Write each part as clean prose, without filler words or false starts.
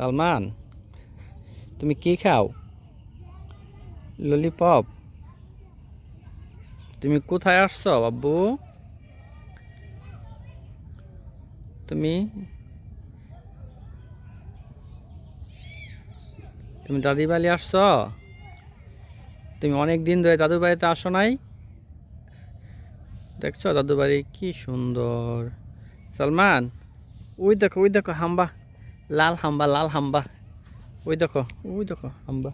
সালমান, তুমি কি খাও? ললিপপ? তুমি কোথায় আসছো বাব্বু? তুমি তুমি দাদি বাড়ি আসছো? তুমি অনেক দিন ধরে দাদু বাড়িতে আসো নাই? দেখছো দাদু বাড়ি কি সুন্দর। সালমান, ওই দেখো হাম্বা, লাল হাম্বা, লাল হাম্বা। ওই দেখো হাম্বা।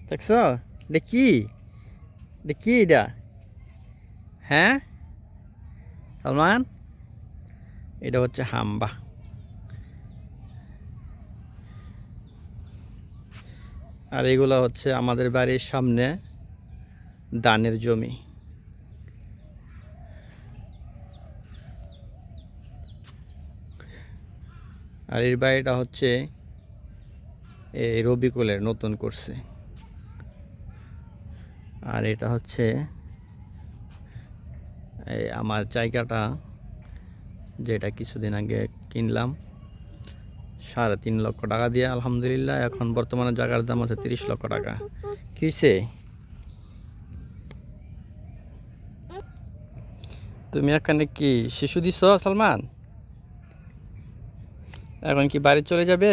দেখছো? দেখি, দেখি এটা। হ্যাঁ সালমান, এটা হচ্ছে হাম্বা। আর এগুলো হচ্ছে আমাদের বাড়ির সামনে ধানের জমি। আর এর বাড়িটা হচ্ছে এই রবিকুলের নতুন করছে। আর এটা হচ্ছে এই আমার জায়গাটা, যেটা কিছুদিন আগে কিনলাম 3.5 লক্ষ টাকা দিয়ে। আলহামদুলিল্লাহ, এখন বর্তমানে জায়গার দাম আছে 30 লক্ষ টাকা। কিসে তুমি এখানে কি শিশু দিছ সালমান? এখন কি বাড়ি চলে যাবে?